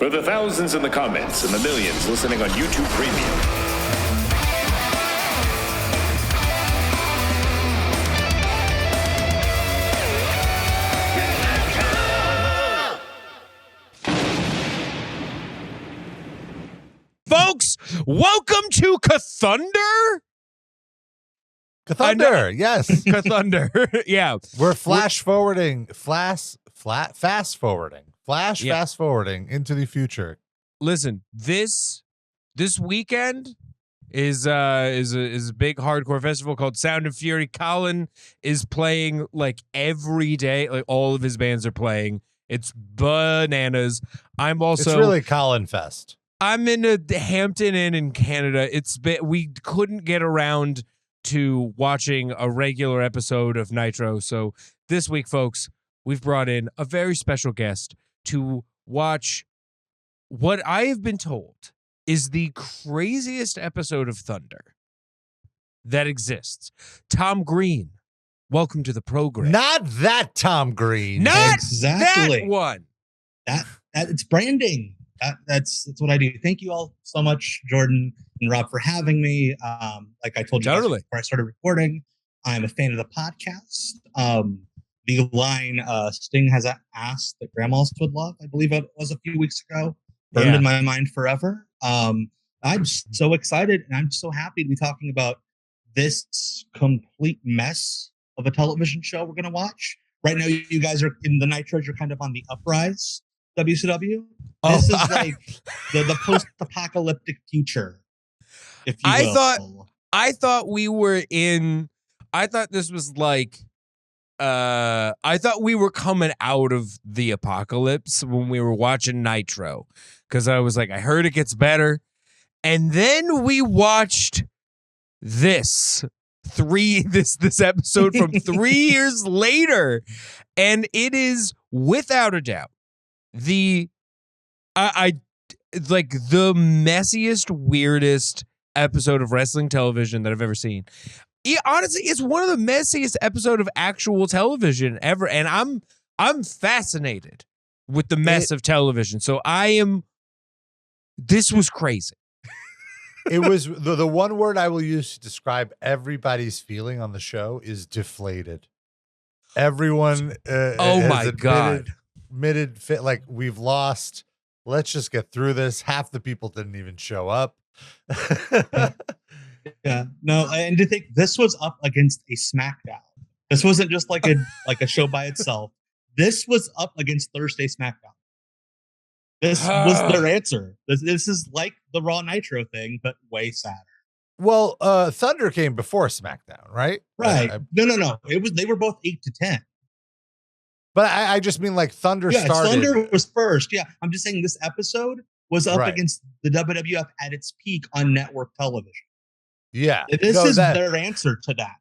For the thousands in the comments and the millions listening on YouTube Premium. Folks, welcome to KTHUNDER. KTHUNDER, yes. KTHUNDER, yeah. We're fast forwarding into the future. Listen, this weekend is a big hardcore festival called Sound and Fury. Colin is playing like every day, like all of his bands are playing. It's bananas. It's really Colin Fest. I'm in a Hampton Inn in Canada. We couldn't get around to watching a regular episode of Knitro. So this week, folks, we've brought in a very special guest to watch what I have been told is the craziest episode of Thunder that exists. Tom Green, welcome to the program. Not that Tom Green. Not exactly that one. That it's branding. That's what I do. Thank you all so much, Jordan and Rob, for having me. Like I told you guys before I started recording, I'm a fan of the podcast. The line Sting has asked that grandmas would love, I believe it was a few weeks ago, burned in my mind forever. I'm so excited and I'm so happy to be talking about this complete mess of a television show we're going to watch. Right now, you guys are in the Nitros, you're kind of on the uprise. WCW. This is like the post-apocalyptic future, if you will. I thought we were in. I thought this was like. I thought we were coming out of the apocalypse when we were watching Knitro, because I was like, I heard it gets better, and then we watched this episode from 3 years later, and it is without a doubt the messiest, weirdest episode of wrestling television that I've ever seen. Honestly, it's one of the messiest episodes of actual television ever, and I'm fascinated with the mess of television. So this was crazy. It was the one word I will use to describe everybody's feeling on the show is deflated. Everyone admitted like we've lost. Let's just get through this. Half the people didn't even show up. Yeah, no, and to think this was up against a SmackDown. This wasn't just like a show by itself. This was up against Thursday SmackDown. This was their answer. This is like the Raw Nitro thing, but way sadder. Well, Thunder came before SmackDown, right? Right. No. They were both 8 to 10. But I just mean like Thunder started. Thunder was first. Yeah, I'm just saying this episode was up against the WWF at its peak on network television. Yeah. This is their answer to that.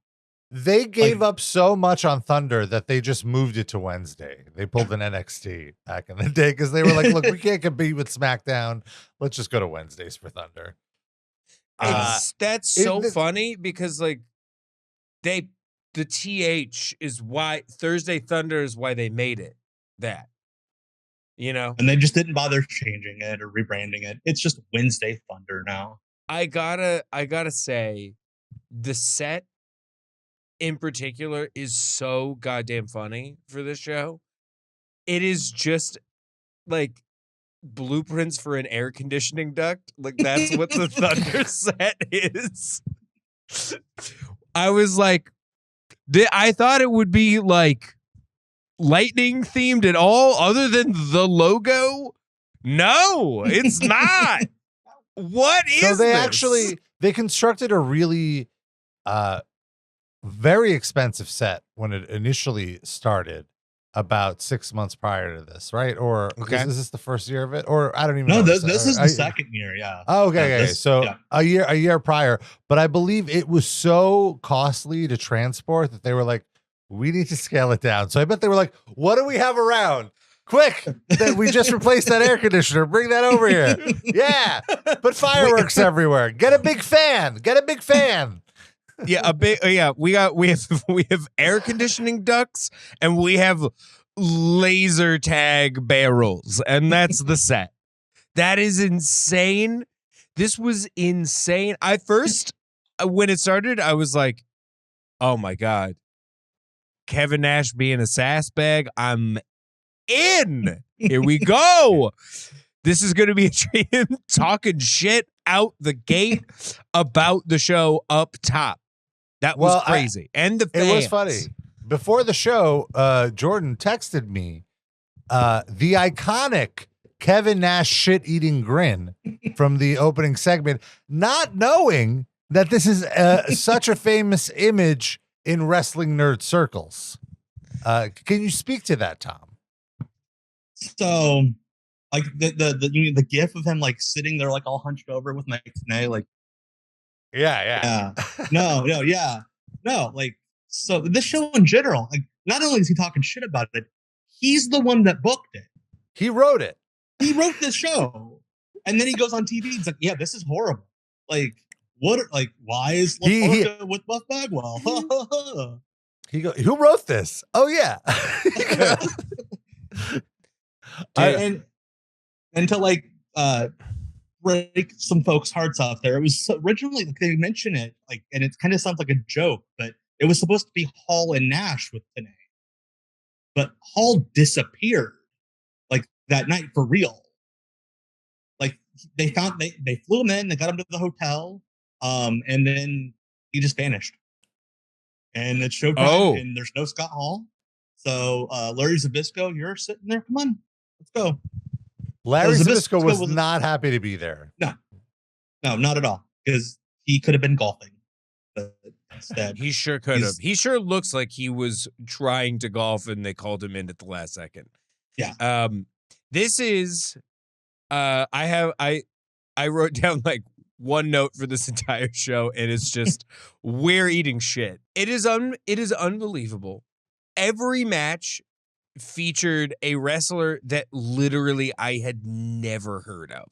They gave up so much on Thunder that they just moved it to Wednesday. They pulled an NXT back in the day because they were like, look, we can't compete with SmackDown. Let's just go to Wednesdays for Thunder. That's so funny because like the TH is why Thursday Thunder is why they made it that, you know, and they just didn't bother changing it or rebranding it. It's just Wednesday Thunder now. I gotta say, the set in particular is so goddamn funny for this show. It is just like blueprints for an air conditioning duct. Like that's what the Thunder set is. I was like, I thought it would be like lightning themed at all other than the logo. No, it's not. What is so this? They constructed a really very expensive set when it initially started about 6 months prior to this, right? Or is this the first year of it? Or I don't even know. No, this is the second year, yeah. Oh, okay. So a year prior. But I believe it was so costly to transport that they were like, we need to scale it down. So I bet they were like, what do we have around? Quick, we just replaced that air conditioner. Bring that over here. Yeah. Put fireworks everywhere. Get a big fan. Yeah, we have air conditioning ducts and we have laser tag barrels, and that's the set. That is insane. This was insane. I first, when it started, I was like, oh my God. Kevin Nash being a sass bag. I'm in. Here we go. This is going to be him talking shit out the gate about the show up top. That was crazy. And the fans. It was funny. Before the show, Jordan texted me the iconic Kevin Nash shit-eating grin from the opening segment, not knowing that this is such a famous image in wrestling nerd circles. Can you speak to that, Tom? So, like the gif of him like sitting there like all hunched over with my tenay, like yeah. No, like, so this show in general, like, not only is he talking shit about it, he's the one that booked it. He wrote it. He wrote this show, and then he goes on TV. He's like, "Yeah, this is horrible. Like, what? Like, why is Parka with Buff Bagwell?" Who wrote this? Oh yeah. And to like break some folks' hearts off there. It was originally, like, they mention it like, and it kind of sounds like a joke, but it was supposed to be Hall and Nash with tenay, but Hall disappeared like that night for real. Like they flew him in, they got him to the hotel, and then he just vanished. And it's showtime, and there's no Scott Hall. So Larry Zbyszko, you're sitting there. Come on, let's go. Larry Zbyszko was not happy to be there. No, not at all. Because he could have been golfing. But instead, he sure could have. He sure looks like he was trying to golf and they called him in at the last second. Yeah. This is I wrote down like one note for this entire show, and it's just we're eating shit. It is unbelievable. Every match featured a wrestler that literally I had never heard of.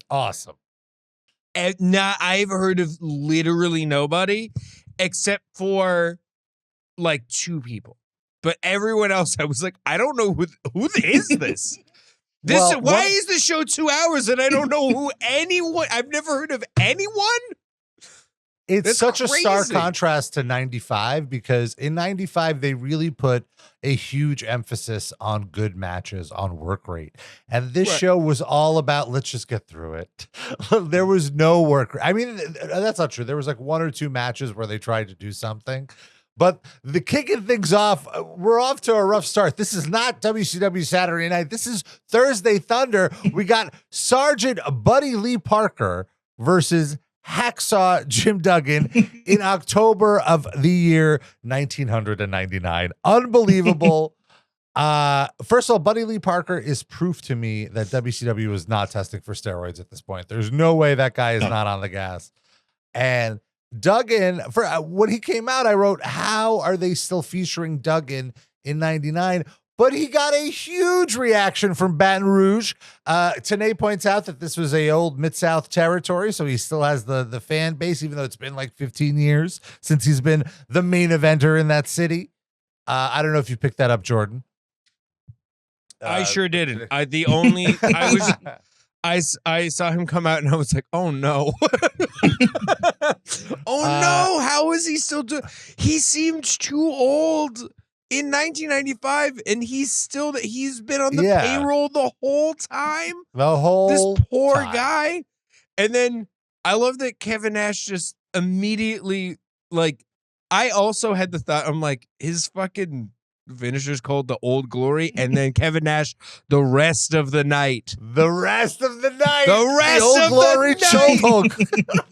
Awesome. And I've heard of literally nobody except for like two people. But everyone else, I was like, I don't know who is this? Why is the show 2 hours and I don't know who anyone? I've never heard of anyone. It's such a stark contrast to 95, because in 95, they really put a huge emphasis on good matches, on work rate. And this show was all about, let's just get through it. There was no work. I mean, that's not true. There was like 1 or 2 matches where they tried to do something. But the kicking things off, we're off to a rough start. This is not WCW Saturday Night. This is Thursday Thunder. We got Sergeant Buddy Lee Parker versus Hacksaw Jim Duggan in October of the year 1999. Unbelievable. First of all, Buddy Lee Parker is proof to me that WCW is not testing for steroids at this point. There's no way that guy is not on the gas. And Duggan, for when he came out, I wrote, how are they still featuring Duggan in 99? But he got a huge reaction from Baton Rouge. Tenay points out that this was a old Mid-South territory, so he still has the fan base, even though it's been like 15 years since he's been the main eventer in that city. I don't know if you picked that up, Jordan. I sure didn't. I saw him come out and I was like, oh no. No, how is he still doing? He seemed too old in 1995, and he's been on the payroll the whole time. This poor guy. And then I love that Kevin Nash just immediately, like, I also had the thought, I'm like, his fucking finisher's called the Old Glory, and then Kevin Nash, the rest of the night. The rest of the night. The rest Old of Glory the night.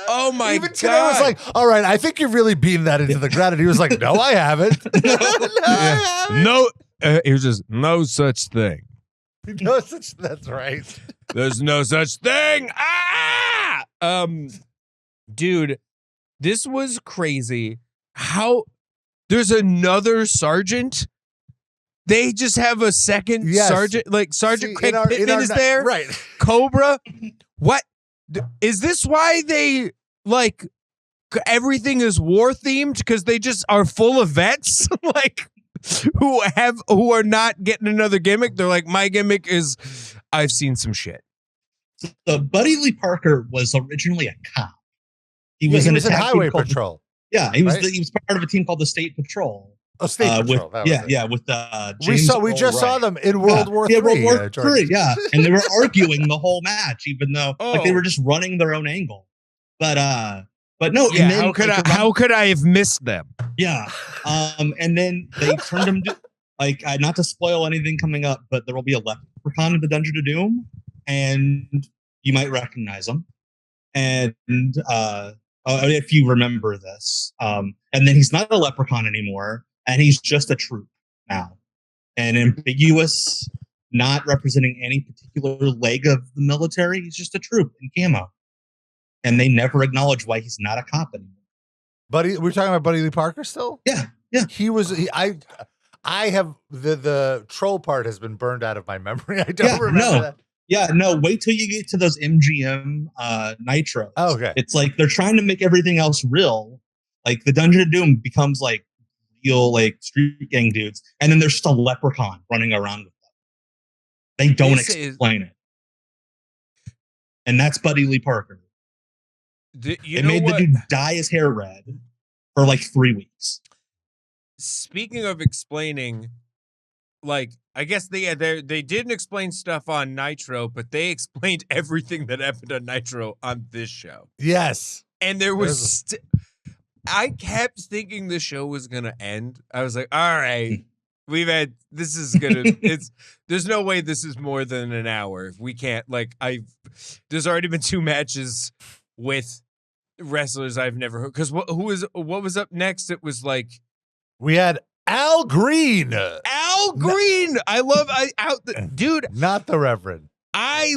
Oh my Even God. today was like, all right, I think you're really beating that into the ground. And he was like, no, I haven't. It was just no such thing. That's right. There's no such thing. Dude, this was crazy. How there's another sergeant? They just have a second sergeant, like Sergeant Craig Pittman is there, right? Cobra. What is this? Why they like everything is war themed? Because they just are full of vets, like who are not getting another gimmick. They're like, my gimmick is I've seen some shit. So Buddy Lee Parker was originally a cop. He was in a tag team Highway called Patrol. he was part of a team called the State Patrol. Oh, State Patrol. With James we just saw them in World War III. World War III, and they were arguing the whole match, even though like they were just running their own angle. But no, yeah. And then, how could I have missed them? Yeah, and then they turned him to not to spoil anything coming up, but there will be a leprechaun in the Dungeon of Doom, and you might recognize him. And if you remember this, and then he's not a leprechaun anymore, and he's just a troop now, an ambiguous, not representing any particular leg of the military. He's just a troop in camo, and they never acknowledge why he's not a cop anymore. Buddy, we're talking about Buddy Lee Parker still. Yeah. He was. I have the troll part has been burned out of my memory. I don't remember that. Yeah, no, wait till you get to those MGM Nitros. Oh, okay. It's like they're trying to make everything else real. Like the Dungeon of Doom becomes like real, like street gang dudes. And then there's just a leprechaun running around with them. They don't explain it. And that's Buddy Lee Parker. They made the dude dye his hair red for like 3 weeks. Speaking of explaining, like, I guess they didn't explain stuff on Nitro, but they explained everything that happened on Nitro on this show. Yes. And there was... I kept thinking the show was going to end. I was like, all right, this is going to... There's no way this is more than an hour. We can't, there's already been 2 matches with wrestlers I've never heard. Because what was up next? It was like... We had Al Green. Al Green. Dude. Not the Reverend. I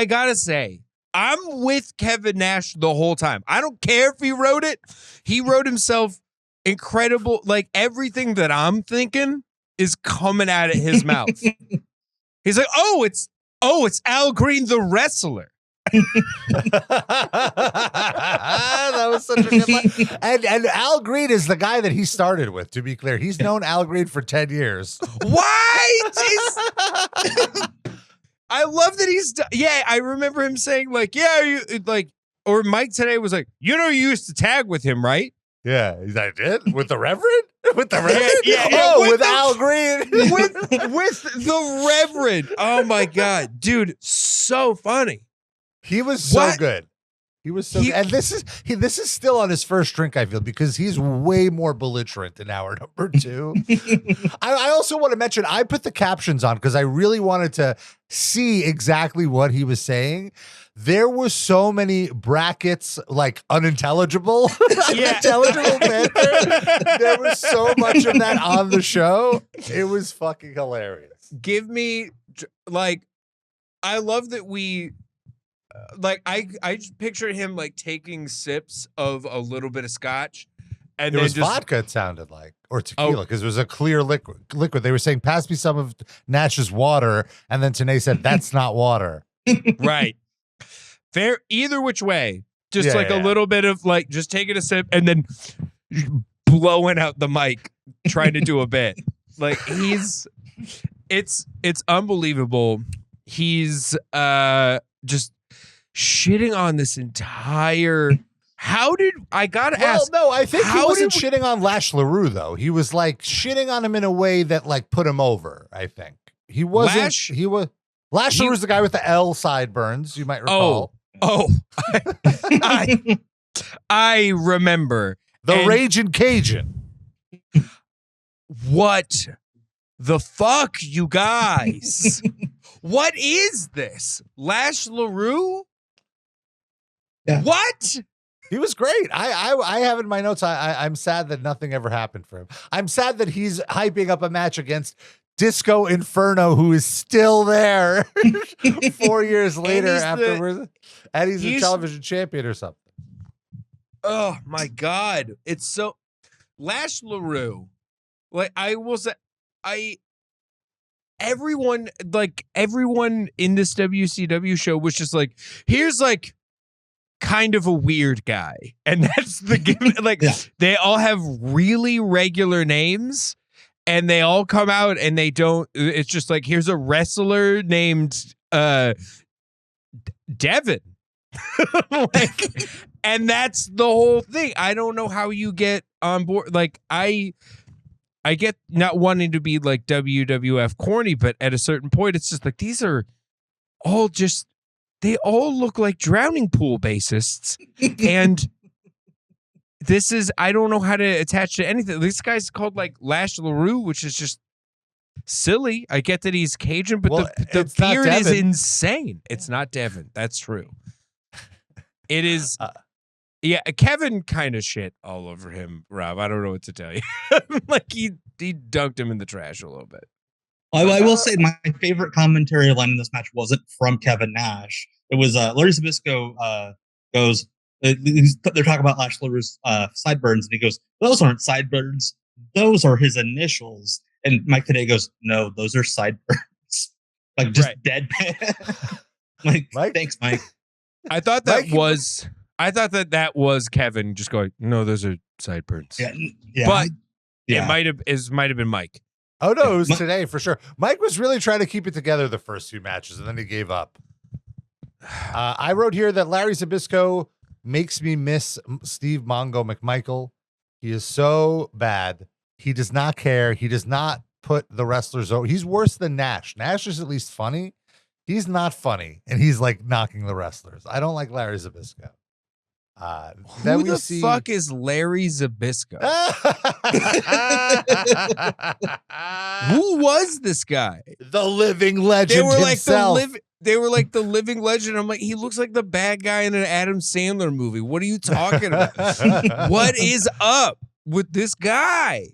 gotta say, I'm with Kevin Nash the whole time. I don't care if he wrote it. He wrote himself incredible. Like everything that I'm thinking is coming out of his mouth. He's like, it's Al Green, the wrestler. That was such a good line. And Al Green is the guy that he started with, to be clear. He's known Al Green for 10 years. What? I love that I remember him saying or Mike today was like, you used to tag with him, right? Yeah, I did? With the Reverend? With the Reverend? Yeah, with Al Green. with the Reverend. Oh my God. Dude, so funny. He was so good. He was so good. And this is still on his first drink, I feel, because he's way more belligerent in hour number 2. I also want to mention, I put the captions on because I really wanted to see exactly what he was saying. There was so many brackets, like unintelligible. Unintelligible banter. There was so much of that on the show. It was fucking hilarious. Give me, I love that we... I just pictured him taking sips of a little bit of scotch, and it was vodka. It sounded like, or tequila, because it was a clear liquid. They were saying, "Pass me some of Nash's water," and then Tenay said, "That's not water." Right. Fair. Either which way, just a little bit of just taking a sip and then blowing out the mic, trying to do a bit. It's unbelievable. He's just shitting on this entire... I gotta ask... Well, no, I think he wasn't shitting on Lash Leroux, though. He was shitting on him in a way that put him over, I think. He wasn't... Lash Leroux's the guy with the L sideburns, you might recall. I remember. The Raging Cajun. What the fuck, you guys? What is this? Lash Leroux? Yeah. What? He was great. I have in my notes, I'm sad that nothing ever happened for him. I'm sad that he's hyping up a match against Disco Inferno, who is still there 4 years later afterwards. And he's a television champion or something. Oh my God. It's so... Lash Leroux. I will say... Everyone in this WCW show was just here's kind of a weird guy, and that's the given. They all have really regular names, and they all come out and they don't. It's just like, here's a wrestler named Devin. Like, and that's the whole thing. I don't know how you get on board. Like, I get not wanting to be like WWF corny, but at a certain point, it's just like, these are all just, they all look like drowning pool bassists. And this is, I don't know how to attach to anything. This guy's called like Lash Leroux, which is just silly. I get that he's Cajun, but the beard is insane. It's not Devin. That's true. It is. Yeah, Kevin kind of shit all over him, Rob. I don't know what to tell you. Like he dunked him in the trash a little bit. I will say my favorite commentary line in this match wasn't from Kevin Nash. It was Larry Zbyszko goes, they're talking about Lash Leroux's sideburns, and he goes, "Those aren't sideburns. Those are his initials." And Mike Tenay goes, "No, those are sideburns." Like just deadpan. Like, Mike? Thanks, Mike. I thought that was Kevin just going, "No, those are sideburns." Yeah. But it might have been Mike. Oh no, it was today for sure. Mike was really trying to keep it together the first few matches, and then he gave up. I wrote here that Larry Zbyszko makes me miss Steve Mongo McMichael. He is so bad. He does not care. He does not put the wrestlers over. He's worse than Nash. Nash is at least funny. He's not funny, and he's like knocking the wrestlers. I don't like Larry Zbyszko. Who the fuck is Larry Zbyszko? Who was this guy? The living legend himself. They were like the living legend. I'm like, he looks like the bad guy in an Adam Sandler movie. What are you talking about? What is up with this guy?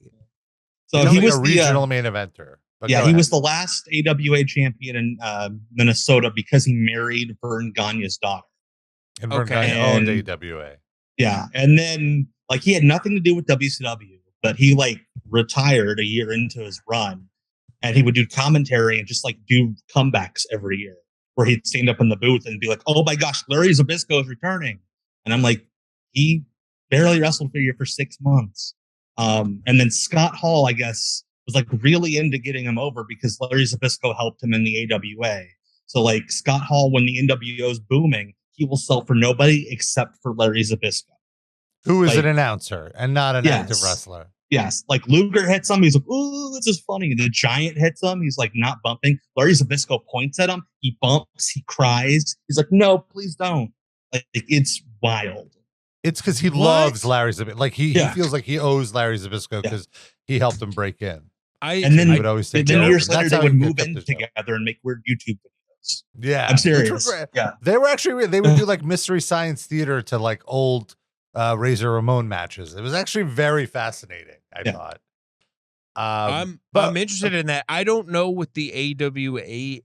So he was a regional main eventer. Yeah, he was the last AWA champion in Minnesota because he married Vern Gagne's daughter. And Vern Gagne owned AWA. Yeah, and then like he had nothing to do with WCW, but he like retired a year into his run, and he would do commentary and just like do comebacks every year, where he'd stand up in the booth and be like, "Oh my gosh, Larry Zbyszko is returning," and I'm like, he barely wrestled for you for 6 months, and then Scott Hall, I guess, was like really into getting him over because Larry Zbyszko helped him in the AWA. So like Scott Hall, when the NWO is booming, he will sell for nobody except for Larry Zbyszko, who is an announcer and not an active wrestler. Yes, like Luger hits him, he's like, "Ooh, this is funny." The Giant hits him, he's like not bumping. Larry Zbyszko points at him, he bumps, he cries. He's like, "No, please don't." Like it's wild. It's because he loves Larry Zbyszko. Like he feels like he owes Larry Zbyszko because he helped him break in. Then would always say years later they would move in together and make weird YouTube videos. Yeah, I'm serious. Yeah, they would do like Mystery Science Theater to like old Razor Ramon matches. It was actually very fascinating. I thought. I'm interested in that. I don't know what the AWA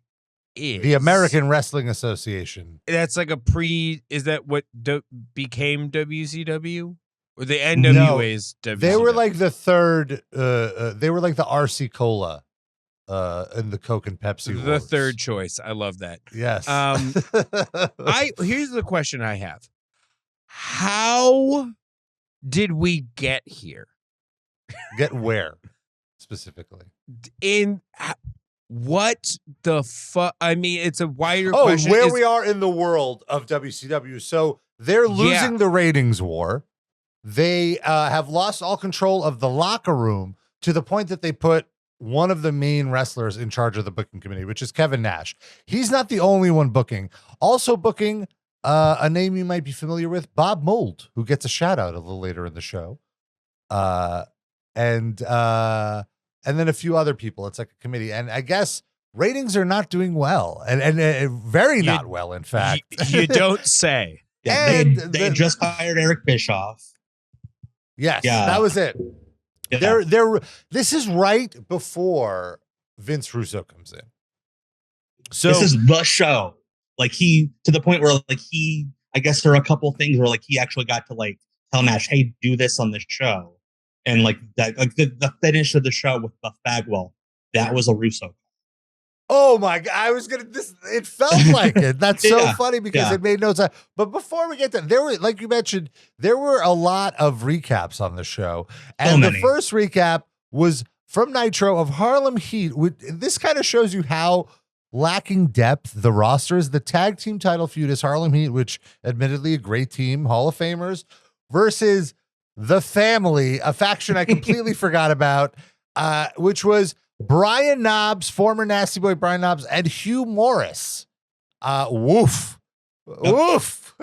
is. The American Wrestling Association. That's like is that what became WCW? Or the NWA's WCW? They were like the third. They were like the RC Cola, in the Coke and Pepsi. The wars. Third choice. I love that. Yes. Here's the question I have: how did we get here? Get where specifically? In what the fuck? I mean, it's a wider question. Where we are in the world of WCW. So they're losing the ratings war. They have lost all control of the locker room to the point that they put one of the main wrestlers in charge of the booking committee, which is Kevin Nash. He's not the only one booking. Also booking a name you might be familiar with, Bob Mould, who gets a shout out a little later in the show. And then a few other people. It's like a committee. And I guess ratings are not doing well and very not well, in fact. You don't say. Yeah, they just hired Eric Bischoff. Yes, that was it. Yeah. This is right before Vince Russo comes in. So this is the show. Like to the point where like I guess there are a couple things where like he actually got to like tell Nash, "Hey, do this on this show." And like that, like the finish of the show with Buff Bagwell, that was a Russo. Oh my God. It felt like it. That's so funny because it made no sense. But before we get to there were, like you mentioned, there were a lot of recaps on the show. And the first recap was from Nitro of Harlem Heat. This kind of shows you how lacking depth the roster is. The tag team title feud is Harlem Heat, which admittedly a great team, Hall of Famers, versus the Family, a faction I completely forgot about, which was Brian Knobbs, former Nasty Boy Brian Knobbs, and Hugh Morrus. Woof. Woof.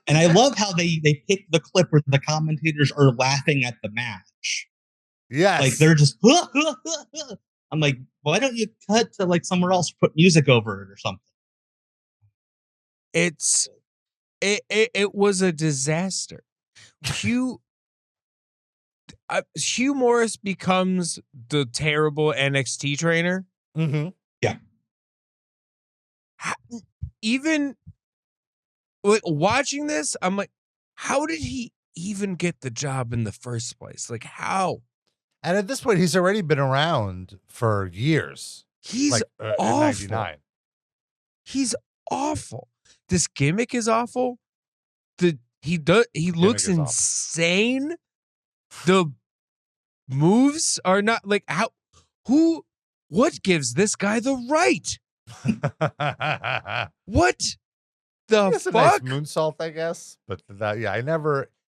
And I love how they pick the clip where the commentators are laughing at the match. Yes. Like they're just, I'm like, why don't you cut to like somewhere else, put music over it or something? It was a disaster. Hugh Morrus becomes the terrible NXT trainer. Mm-hmm. Yeah. Even like watching this, I'm like, how did he even get the job in the first place? Like how? And at this point, he's already been around for years. He's like, awful. 99. He's awful. This gimmick is awful. He looks insane. The moves are not like what gives this guy the right? What the fuck? A nice moonsault, I guess. But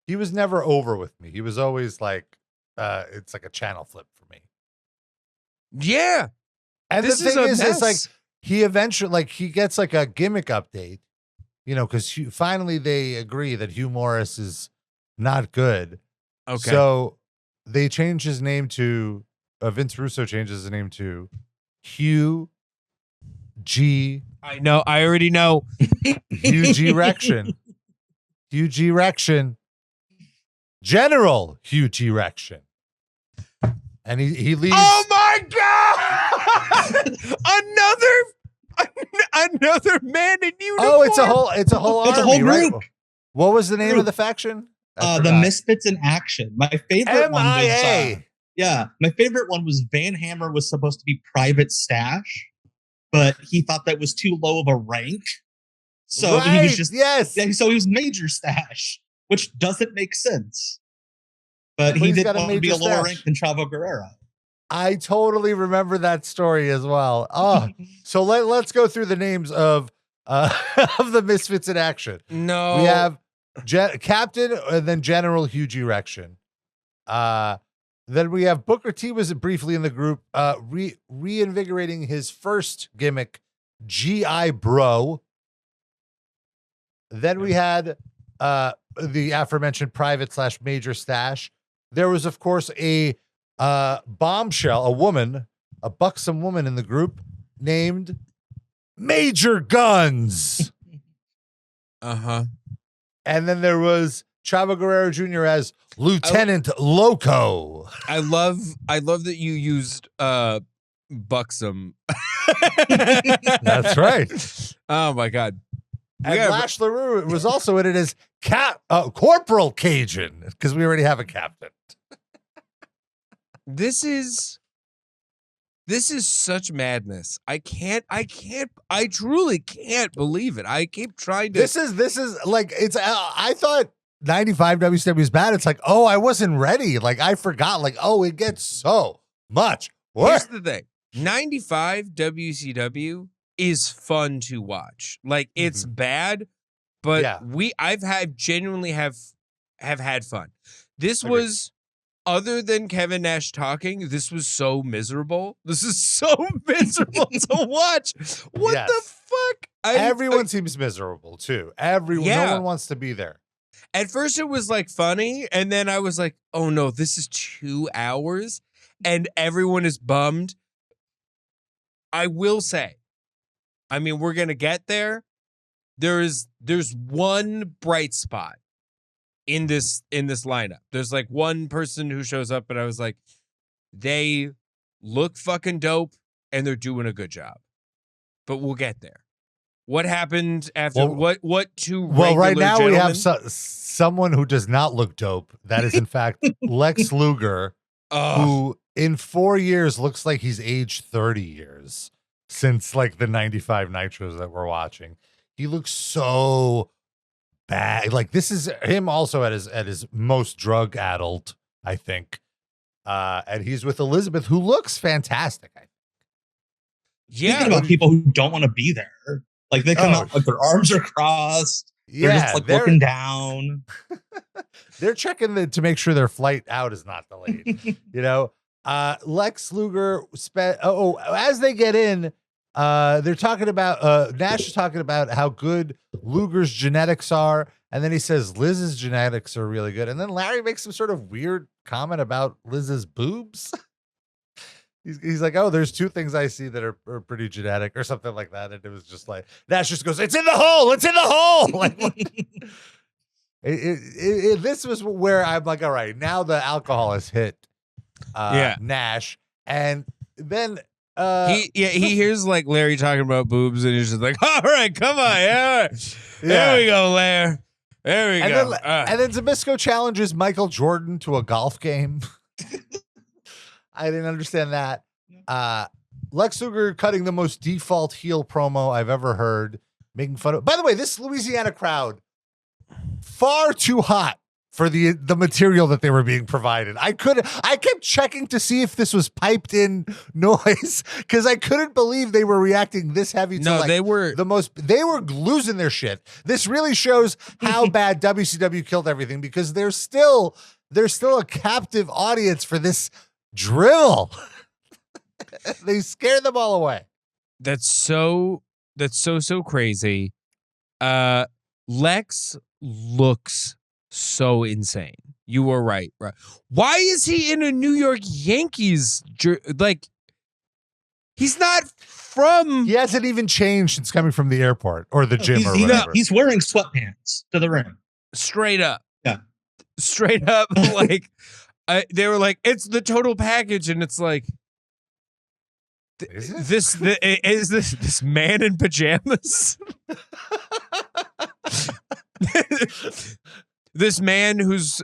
he was never over with me. He was always like, it's like a channel flip for me. Yeah. And this the thing is, mess. it's like he eventually, like, he gets like a gimmick update, because finally they agree that Hugh Morrus is not good. Okay. So they change his name to, Vince Russo changes his name to Hugh G. I know. I already know. Hugh G. Rection. Hugh G. Rection. General Hugh G. Rection. And he leaves. Oh my God! another man in uniform. Oh, it's a whole army, It's a whole group. Right? What was the name of the faction? The Misfits in Action. My favorite one was my favorite one was Van Hammer was supposed to be Private Stash, but he thought that was too low of a rank. So he was just so he was Major Stash, which doesn't make sense. But he didn't want to be a lower rank than Chavo Guerrero. I totally remember that story as well. Oh, so let's go through the names of the Misfits in Action. No, we have Captain and then General Hugh G. Rection. Then we have Booker T was briefly in the group, reinvigorating his first gimmick, G.I. Bro. Then we had the aforementioned Private/Major Stash. There was, of course, a bombshell, a buxom woman in the group named Major Guns. Uh-huh. And then there was Chavo Guerrero Jr. as Lieutenant Loco. I love that you used buxom. That's right. Oh my God. And Lash Leroux was also in it as Corporal Cajun, because we already have a captain. This is such madness. I truly can't believe it. I keep trying to. This is like, it's, I thought 95 WCW was bad. It's like, oh, I wasn't ready. Like, I forgot. Like, oh, it gets so much worse. Here's the thing. 95 WCW is fun to watch. Like, it's bad, but I've genuinely have had fun. This was, other than Kevin Nash talking, this was so miserable. This is so miserable to watch. What the fuck? Everyone seems miserable too. No one wants to be there. At first it was like funny, and then I was like, oh no, this is 2 hours and everyone is bummed. I will say, I mean, we're gonna get there. There's one bright spot in this lineup. There's like one person who shows up and I was like, they look fucking dope and they're doing a good job. But we'll get there. What happened after what two regular right now gentlemen? We have someone who does not look dope. That is in fact Lex Luger, who in 4 years looks like he's aged 30 years since like the 95 Nitros that we're watching. He looks so bad. Like, this is him also at his most drug addled, I think. And he's with Elizabeth, who looks fantastic. Yeah. Thinking about people who don't want to be there. Like they come out like their arms are crossed. They're just like looking down. They're checking to make sure their flight out is not delayed. Lex Luger as they get in, they're talking about Nash is talking about how good Luger's genetics are, and then he says Liz's genetics are really good, and then Larry makes some sort of weird comment about Liz's boobs. He's like, oh, there's two things I see that are pretty genetic or something like that. And it was just like, Nash just goes, it's in the hole. It's in the hole. Like, this was where I'm like, all right, now the alcohol has hit Nash. And then he hears like Larry talking about boobs and he's just like, all right, come on. Yeah. There we go, Larry. There we go. And then Zbyszko challenges Michael Jordan to a golf game. I didn't understand that. Lex Luger cutting the most default heel promo I've ever heard, making fun of. By the way, this Louisiana crowd, far too hot for the material that they were being provided. I kept checking to see if this was piped in noise because I couldn't believe they were reacting this heavy to they were losing their shit. This really shows how bad WCW killed everything because there's still a captive audience for this drivel. They scare them all away. That's so crazy. Lex looks so insane. You were right. Why is he in a New York Yankees like he's not from He hasn't even changed since coming from the airport or the gym or whatever. He's wearing sweatpants to the ring. Straight up. Yeah. Straight up like they were like, it's the total package, and it's like, is this man in pajamas? This man whose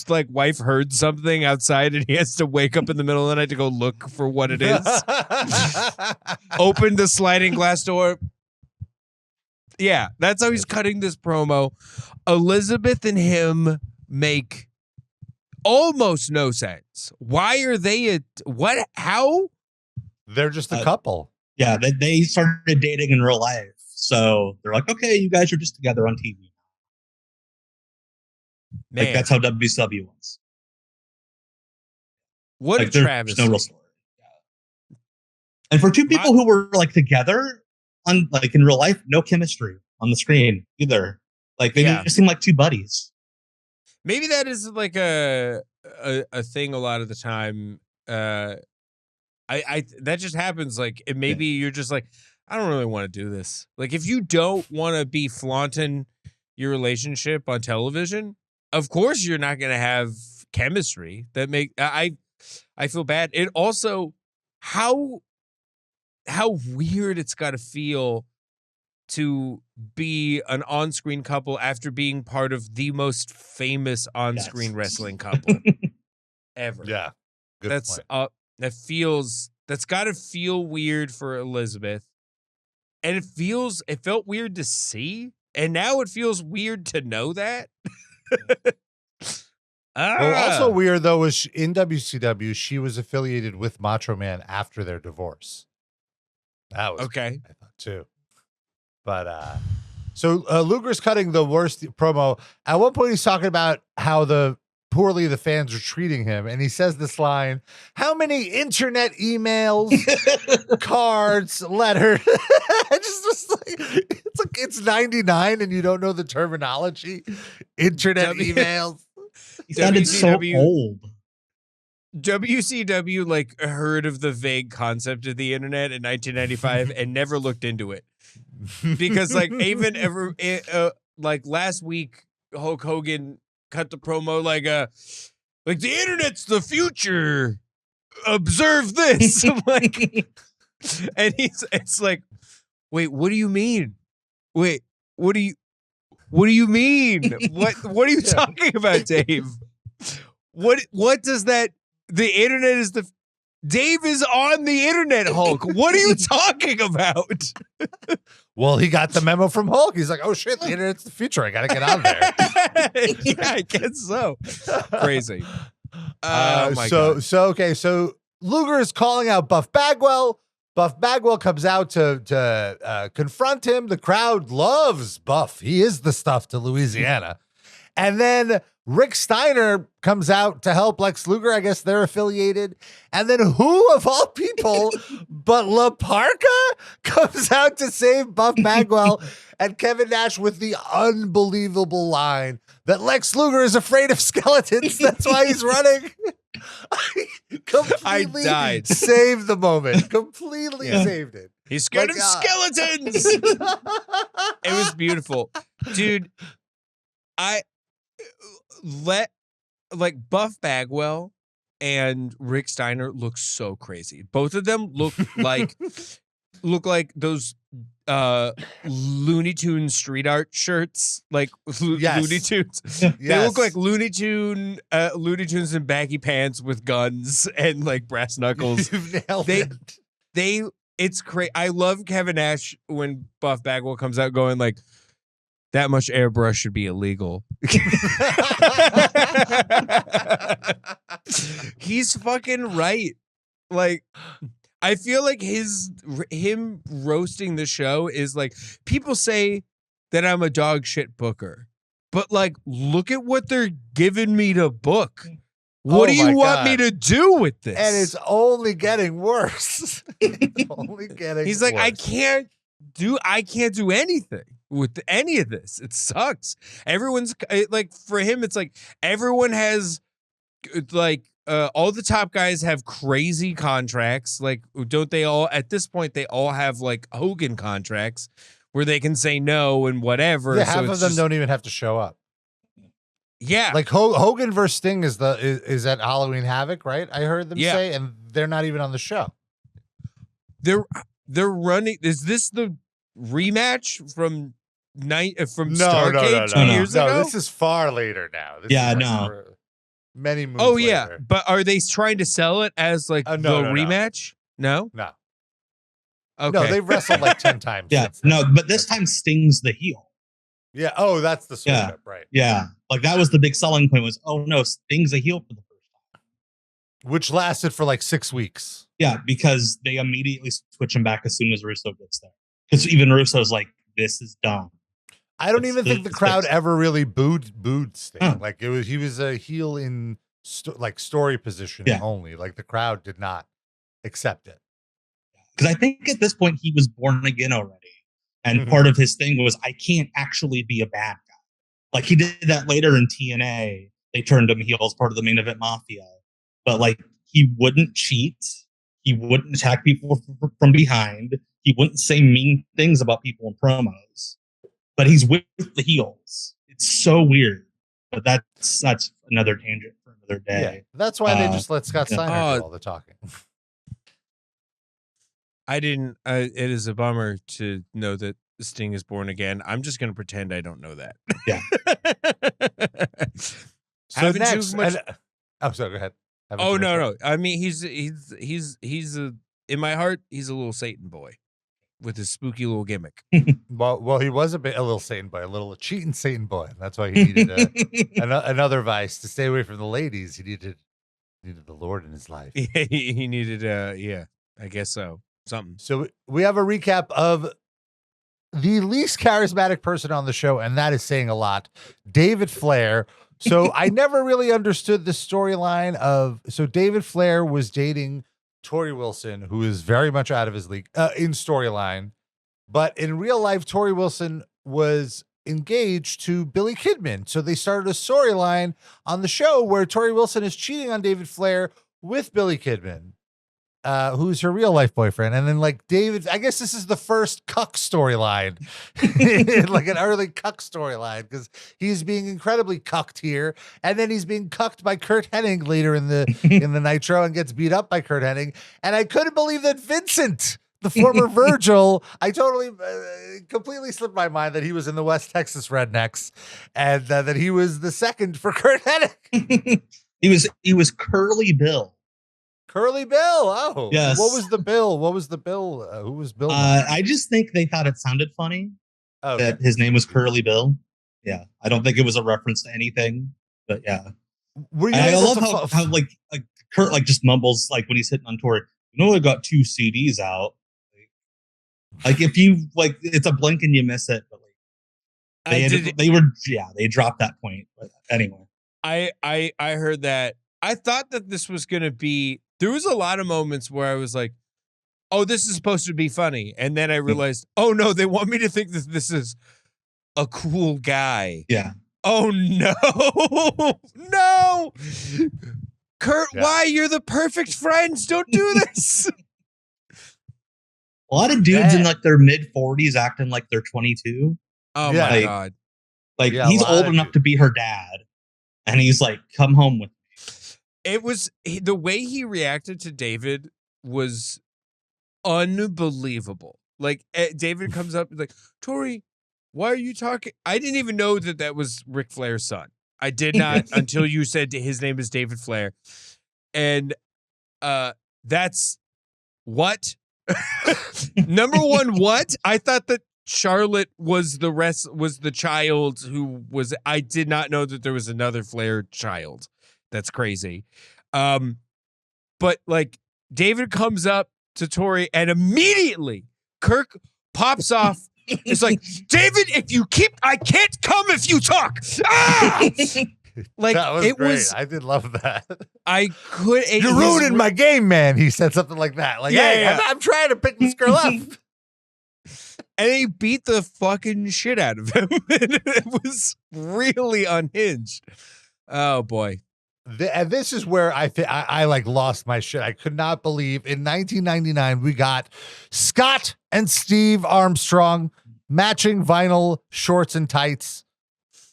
like wife heard something outside, and he has to wake up in the middle of the night to go look for what it is. Open the sliding glass door. Yeah, that's how he's cutting this promo. Elizabeth and him make almost no sense. Why are they how? They're just a couple. Yeah, they started dating in real life. So they're like, okay, you guys are just together on TV. Man. Like that's how WCW was. What like, a travesty. There's no real story. Yeah. And for two people who were like together on like in real life, no chemistry on the screen either. Like they just seem like two buddies. Maybe that is like a thing a lot of the time. I that just happens. Like maybe you're just like, I don't really want to do this. Like if you don't want to be flaunting your relationship on television, of course you're not going to have chemistry. That I feel bad. It also how weird it's got to feel to be an on-screen couple after being part of the most famous on-screen wrestling couple ever. Yeah. That's that's got to feel weird for Elizabeth. And it felt weird to see, and now it feels weird to know that. Well, also weird though was in WCW she was affiliated with Macho Man after their divorce. That was okay. I thought too. But so Luger's cutting the worst promo. At one point he's talking about how poorly the fans are treating him, and he says this line: how many internet emails, cards, letters? It's 99 and you don't know the terminology. Internet emails. He sounded so old. WCW like heard of the vague concept of the internet in 1995 and never looked into it. Because like even like last week Hulk Hogan cut the promo like the internet's the future. Observe this. Like, and it's like, wait, what do you mean? Wait, what do you mean? What are you talking about, Dave? What does that? The internet is Dave is on the internet, Hulk. What are you talking about? Well, he got the memo from Hulk. He's like, oh shit, the internet's the future. I gotta get out of there. Yeah, I guess so. Crazy. Oh my God. So Luger is calling out Buff Bagwell. Buff Bagwell comes out to confront him. The crowd loves Buff. He is the stuff to Louisiana. And then Rick Steiner comes out to help Lex Luger. I guess they're affiliated. And then who of all people but La Parka comes out to save Buff Bagwell and Kevin Nash with the unbelievable line that Lex Luger is afraid of skeletons. That's why he's running. I died. Saved the moment. Completely saved it. He's scared of skeletons. It was beautiful. Dude, Buff Bagwell and Rick Steiner look so crazy. Both of them look like those Looney Tunes street art shirts, like Looney Tunes. They look like Looney Tunes in baggy pants with guns and like brass knuckles. You've nailed it. It's crazy. I love Kevin Nash when Buff Bagwell comes out going like, that much airbrush should be illegal. He's fucking right. Like, I feel like him roasting the show is like, people say that I'm a dog shit booker, but like, look at what they're giving me to book. What do you want me to do with this? And it's only getting worse. It's only getting He's like, worse. I can't do anything with any of this. It sucks. Everyone's like, for him, it's like everyone has like all the top guys have crazy contracts. Like, don't they all at this point? They all have like Hogan contracts where they can say no and whatever. Yeah, half of them don't even have to show up. Yeah, like Hogan versus Sting is at Halloween Havoc, right? I heard them say, and they're not even on the show. They're running. Is this the rematch from Starrcade 2 years ago? No, this is far later now. This is many moons. Oh yeah, later. but are they trying to sell it as like the rematch? No. Okay. No, they've wrestled like 10 times. Yeah, no, but this time Sting's the heel. Yeah. Oh, that's the switch up, right? Yeah, like that was the big selling point. Was no, Sting's a heel for the first time, which lasted for like 6 weeks. Yeah, because they immediately switch him back as soon as Russo gets there. Because even Russo's like, "This is dumb." I don't even think the crowd ever really booed Sting. Like he was a heel in story positioning only. Like the crowd did not accept it. Because I think at this point he was born again already. And part of his thing was, I can't actually be a bad guy. Like he did that later in TNA. They turned him heel as part of the Main Event Mafia. But like, he wouldn't cheat. He wouldn't attack people from behind. He wouldn't say mean things about people in promos. But he's with the heels. It's so weird. But that's another tangent for another day. Yeah, that's why they just let Scott Steiner do all the talking. I didn't. It is a bummer to know that Sting is born again. I'm just going to pretend I don't know that. Yeah. So next, I'm sorry. Go ahead. Oh no. I mean, he's in my heart. He's a little Satan boy with his spooky little gimmick. Well, he was a little Satan boy, a little cheating Satan boy. That's why he needed another vice to stay away from the ladies. He needed the Lord in his life. He needed. I guess so. Something. So we have a recap of the least charismatic person on the show, and that is saying a lot. David Flair. So I never really understood the storyline of. So David Flair was dating Tori Wilson, who is very much out of his league in storyline, but in real life, Tori Wilson was engaged to Billy Kidman. So they started a storyline on the show where Tori Wilson is cheating on David Flair with Billy Kidman. Who's her real life boyfriend. And then like David, I guess this is the first Cuck storyline, like an early Cuck storyline, because he's being incredibly cucked here. And then he's being cucked by Kurt Hennig later in the Nitro and gets beat up by Kurt Hennig. And I couldn't believe that Vincent, the former Virgil, I totally completely slipped my mind that he was in the West Texas Rednecks and that he was the second for Kurt Hennig. He was Curly Bill. Curly Bill. Oh, yes. What was the bill? Who was Bill? I just think they thought it sounded funny that his name was Curly Bill. Yeah. I don't think it was a reference to anything, but yeah. Were you I able love to how like Kurt like just mumbles like when he's hitting on tour. You know, I got 2 CDs out. Like if you like, it's a blink and you miss it. But like they dropped that point. But anyway, I heard that. I thought that this was gonna be. There was a lot of moments where I was like, "Oh, this is supposed to be funny," and then I realized, "Oh no, they want me to think that this is a cool guy." yeah. Oh no, no, Kurt, Yeah. why? You're the perfect friends. Don't do this. A lot of dudes in like their mid 40s acting like they're 22. Oh Yeah. my God. Like Yeah, he's a lot old of enough to be her dad, and he's like, "Come home with me." It was the way he reacted to David was unbelievable. Like David comes up and like, Tori, why are you talking? I didn't even know that was Ric Flair's son. I did not until you said his name is David Flair. And that's what? Number one, what? I thought that Charlotte was the child who was. I did not know that there was another Flair child. That's crazy. But like David comes up to Tori and immediately Kirk pops off. It's like, David, I can't come if you talk. Ah! Like that was it great. was. I did love that. I could. You're ruining my game, man. He said something like that. Like, Yeah, hey, yeah. I'm trying to pick this girl up. And he beat the fucking shit out of him. It was really unhinged. Oh boy. And this is where I like lost my shit. I could not believe in 1999 we got Scott and Steve Armstrong matching vinyl shorts and tights.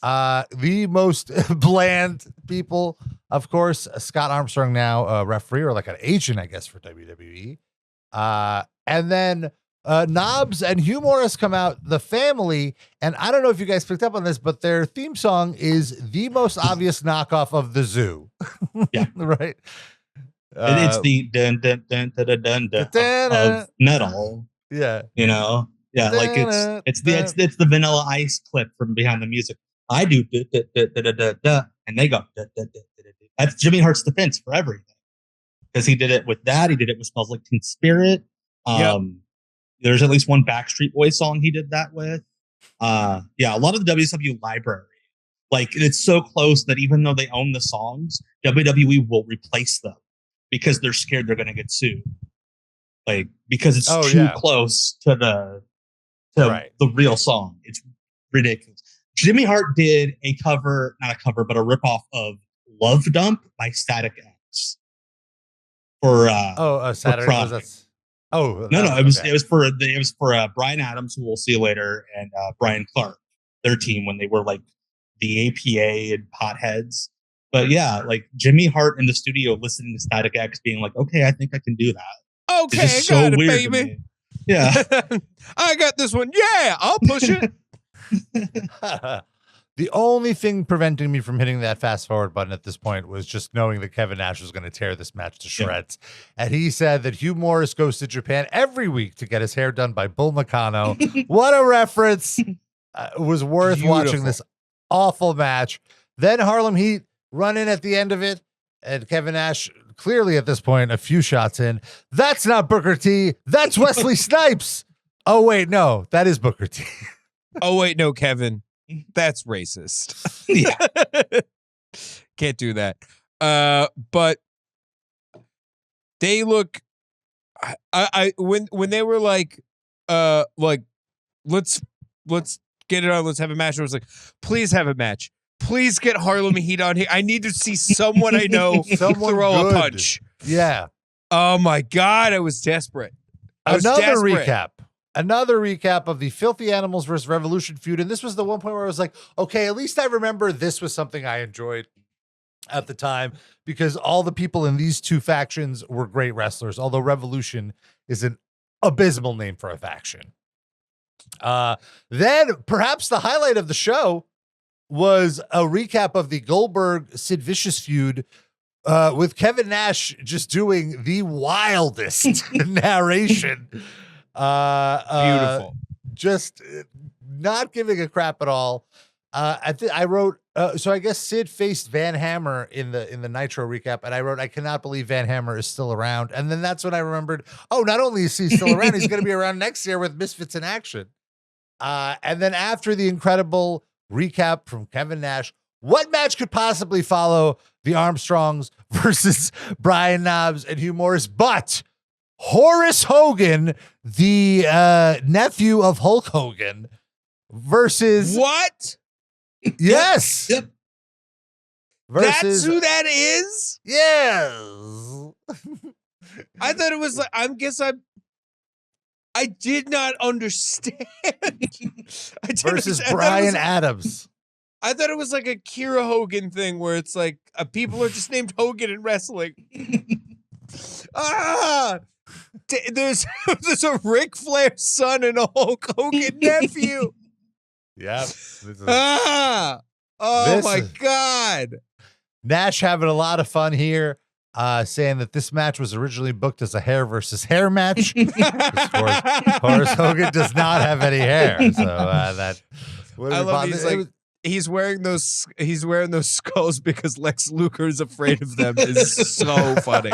The most bland people, of course. Scott Armstrong now a referee or like an agent, I guess, for WWE. And then Knobs and Hugh Morrus come out, the family, and I don't know if you guys picked up on this, but their theme song is the most obvious knockoff of the Zoo. Yeah. Right. It's the dun dun dun dun dun dun, dun of metal. Yeah. You know? Yeah, like it's the Vanilla Ice clip from Behind the Music. I do da, da, da, da, da, da, da, and they go da, da, da, da, da. That's Jimmy Hart's defense for everything. Because he did it with that, he did it with Smells Like Teen Spirit. There's at least one Backstreet Boys song he did that with. Yeah, a lot of the WCW library. Like, it's so close that even though they own the songs, WWE will replace them because they're scared they're going to get sued. Like, because it's too close to the real song. It's ridiculous. Jimmy Hart did a cover, not a cover, but a ripoff of Love Dump by Static X. For Saturday. It was for Brian Adams, who we'll see later, and Brian Clark, their team, when they were like the APA and potheads. But yeah, like Jimmy Hart in the studio listening to Static X being like, okay, I think I can do that. Okay, I got it, baby. Yeah. I got this one. Yeah, I'll push it. The only thing preventing me from hitting that fast forward button at this point was just knowing that Kevin Nash was going to tear this match to shreds. Yeah. And he said that Hugh Morrus goes to Japan every week to get his hair done by Bull Nakano. What a reference. It was worth watching this awful match. Then Harlem Heat run in at the end of it. And Kevin Nash, clearly at this point, a few shots in. That's not Booker T. That's Wesley Snipes. Oh, wait, no, that is Booker T. Oh, wait, no, Kevin. That's racist. Yeah. Can't do that. But they look, when they were like, let's get it on. Let's have a match. I was like, please have a match. Please get Harlem Heat on here. I need to see someone I know throw a punch. Yeah. Oh my God. I was desperate. Another recap of the Filthy Animals versus Revolution feud. And this was the one point where I was like, okay, at least I remember this was something I enjoyed at the time because all the people in these two factions were great wrestlers, although Revolution is an abysmal name for a faction. Then perhaps the highlight of the show was a recap of the Goldberg-Sid Vicious feud with Kevin Nash just doing the wildest narration. Beautiful. Just not giving a crap at all. I wrote. So I guess Sid faced Van Hammer in the Nitro recap, and I wrote, I cannot believe Van Hammer is still around. And then that's when I remembered, oh, not only is he still around, he's going to be around next year with Misfits in action. And then after the incredible recap from Kevin Nash, what match could possibly follow the Armstrongs versus Brian Knobbs and Hugh Morrus? But Horace Hogan, the nephew of Hulk Hogan, versus What? Yes. Yep. Versus, That's who that is? yes. I thought it was like, I did not understand. Versus Brian Adams. I thought it was like a Kira Hogan thing where it's like people are just named Hogan in wrestling. There's a Ric Flair son and a Hulk Hogan nephew. Yep. Oh my God. Nash having a lot of fun here, saying that this match was originally booked as a hair versus hair match. Horace Hogan does not have any hair. So that I love he's wearing those skulls because Lex Luger is afraid of them. Is so funny.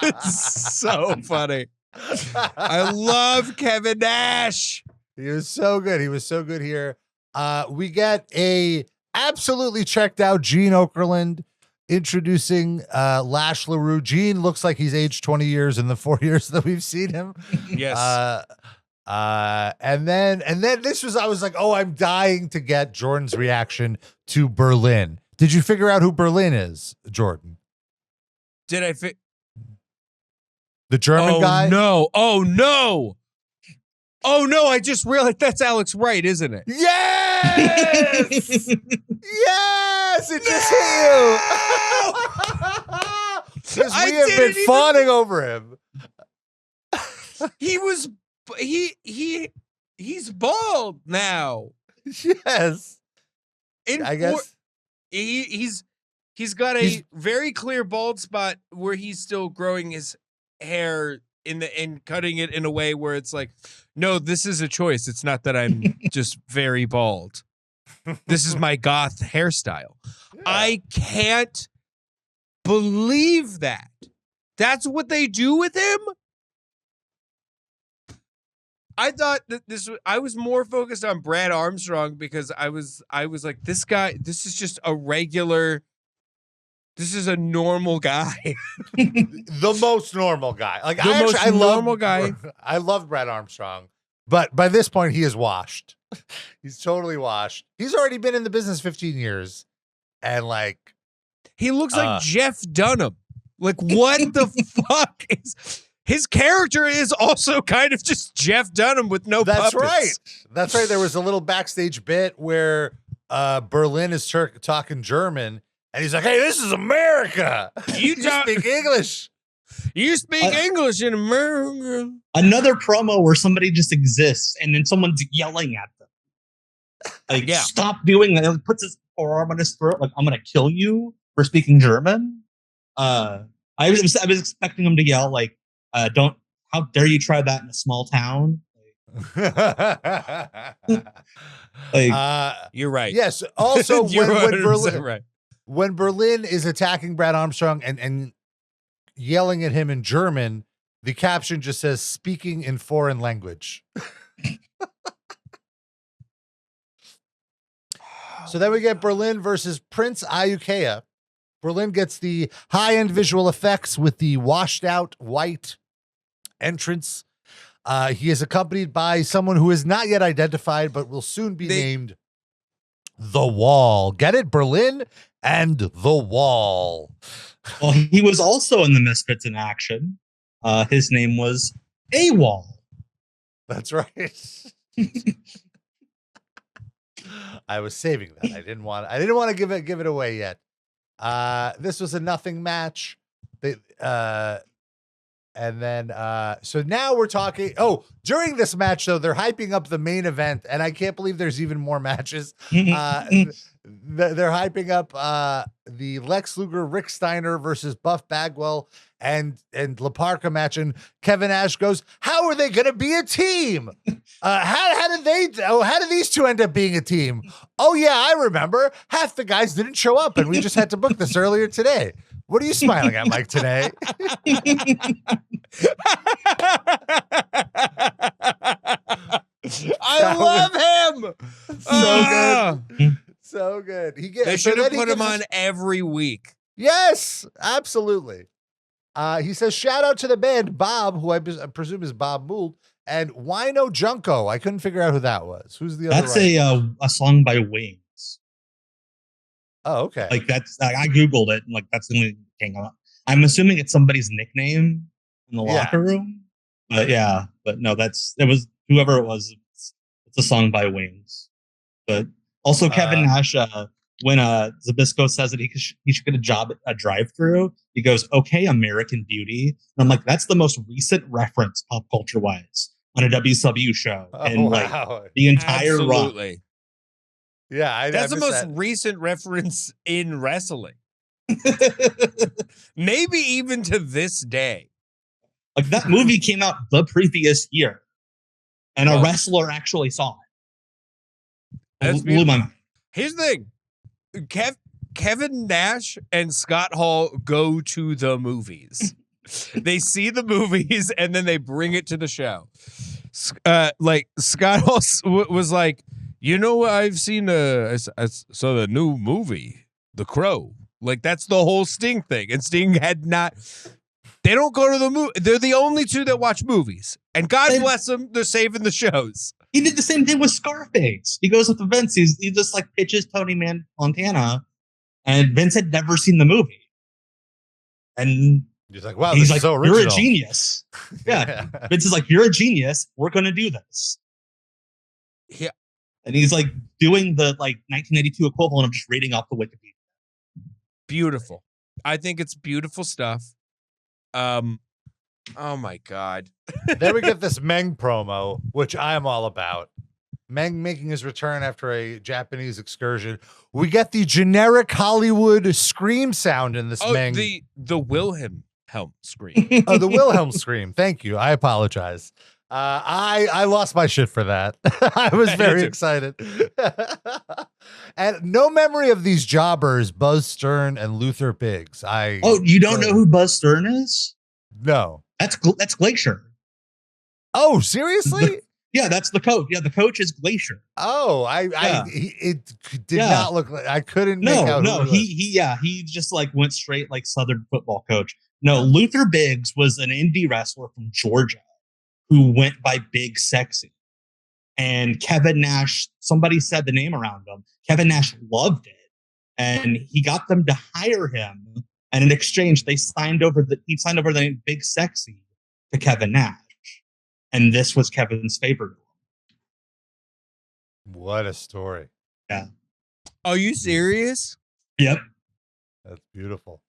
It's so funny. I love Kevin Nash. He was so good. He was so good here. We get a absolutely checked out Gene Okerlund introducing Lash Leroux. Gene looks like he's aged 20 years in the 4 years that we've seen him. Yes. And then this was, I was like, oh, I'm dying to get Jordan's reaction to Berlyn. Did you figure out who Berlyn is, Jordan? Did I the German guy? No. Oh no. Oh no, I just realized that's Alex Wright, isn't it? Yes! Yes! It just hit you. Because we have been fawning over him. He's bald now. Yes. I guess he's got a very clear bald spot where he's still growing his hair and cutting it in a way where it's like, no, this is a choice. It's not that I'm just very bald. This is my goth hairstyle. Yeah. I can't believe that. That's what they do with him. I thought that I was more focused on Brad Armstrong because I was like, this guy, this is just a regular. This is a normal guy. The most normal guy. Like I love Brad Armstrong, but by this point he is washed. He's totally washed. He's already been in the business 15 years. And like he looks like Jeff Dunham. Like what the fuck is his character is also kind of just Jeff Dunham with no puppets. That's right. There was a little backstage bit where Berlyn is talking German. And he's like, hey, this is America. You speak English. You speak English in America. Another promo where somebody just exists and then someone's yelling at them. Like, stop doing that. He puts his forearm on his throat. Like, I'm going to kill you for speaking German. I was expecting him to yell, like, how dare you try that in a small town? You're right. Yes. Also, right. When Berlyn is attacking Brad Armstrong and yelling at him in German, the caption just says speaking in foreign language. So then we get Berlyn versus Prince Iuekea. Berlyn gets the high-end visual effects with the washed out white entrance. He is accompanied by someone who is not yet identified, but will soon be named The Wall. Get it? Berlyn and The Wall. Well, he was also in the Misfits in action. His name was AWOL. That's right. I was saving that. I didn't want to give it away yet. This was a nothing match. And then, so now we're talking. Oh, during this match, though, they're hyping up the main event, and I can't believe there's even more matches. they're hyping up the Lex Luger, Rick Steiner versus Buff Bagwell and La Parka match, and Kevin Nash goes, "How are they going to be a team? How did these two end up being a team? Oh yeah, I remember. Half the guys didn't show up, and we just had to book this earlier today. What are you smiling at, Mike, today?" I love him. So good. So good. They should have put him on every week. Yes, absolutely. He says, shout out to the band Bob, who I presume is Bob Mould, and Wino Junko. I couldn't figure out who that was. Who's the other? That's a song by Wings. Oh, okay. Like that's I Googled it and like that's the only thing came up. I'm assuming it's somebody's nickname in the locker room. But yeah, but no, it was whoever it was. It's a song by Wings. But also Kevin Nash, when Zabisco says that he should get a job at a drive-thru, he goes, "Okay, American Beauty." And I'm like, that's the most recent reference pop culture wise on a WCW show like the entire run. Yeah, that's the most recent reference in wrestling. Maybe even to this day. Like that movie came out the previous year, and a wrestler actually saw it. Blew my mind. Here's the thing. Kevin Nash and Scott Hall go to the movies. They see the movies and then they bring it to the show. Like Scott Hall was like, I've seen I saw the new movie, The Crow. Like that's the whole Sting thing. And Sting had not. They don't go to the movie. They're the only two that watch movies. And God bless them, they're saving the shows. He did the same thing with Scarface. He goes with the Vince. He just like pitches Tony Montana, and Vince had never seen the movie. And he's like, "Wow, he's this is so original. You're a genius." Yeah, Vince is like, "You're a genius. We're going to do this." Yeah, and he's like doing the 1982 equivalent of just reading off the Wikipedia. Beautiful. I think it's beautiful stuff. Oh my God. Then we get this Meng promo, which I am all about. Meng making his return after a Japanese excursion. We get the generic Hollywood scream sound in this Meng. The Wilhelm scream. Oh, the Wilhelm scream. Thank you. I apologize. I lost my shit for that. I was very excited. And no memory of these jobbers, Buzz Stern and Luther Biggs. You don't know who Buzz Stern is? No. That's Glacier. Oh, seriously? Yeah, that's the coach. Yeah, the coach is Glacier. Oh, it did not look like I couldn't make out. No, he just went straight Southern football coach. No, Luther Biggs was an indie wrestler from Georgia who went by Big Sexy. And Kevin Nash, somebody said the name around him. Kevin Nash loved it. And he got them to hire him. And in exchange, he signed over the name Big Sexy to Kevin Nash. And this was Kevin's favorite. What a story. Yeah. Are you serious? Yep. That's beautiful.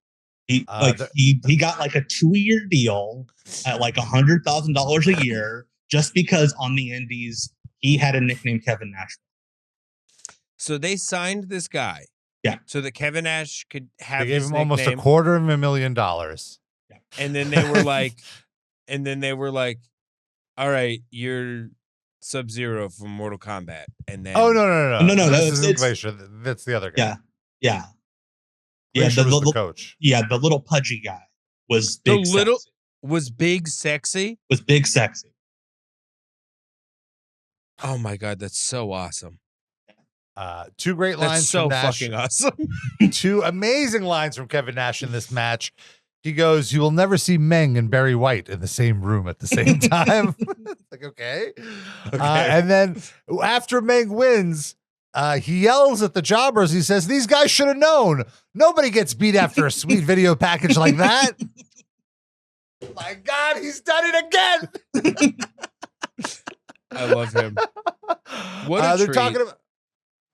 He got a 2-year deal at $100,000 a year just because on the indies he had a nickname Kevin Nash. So they signed this guy. Yeah. So that Kevin Nash could have. They gave him nickname. almost $250,000. Yeah. And then they were like, all right, you're Sub-Zero from Mortal Kombat. And then no. That's Glacier. That's the other guy. Yeah. Glacier was the coach. Yeah, the little pudgy guy was Big Sexy. Was Big Sexy? Was Big Sexy. Oh my God, that's so awesome. 2 great lines from Nash. Fucking awesome. 2 amazing lines from Kevin Nash in this match. He goes, "You will never see Meng and Barry White in the same room at the same time." Okay. And then after Meng wins, he yells at the jobbers. He says, "These guys should have known. Nobody gets beat after a sweet video package like that." My God, he's done it again. I love him. What a treat.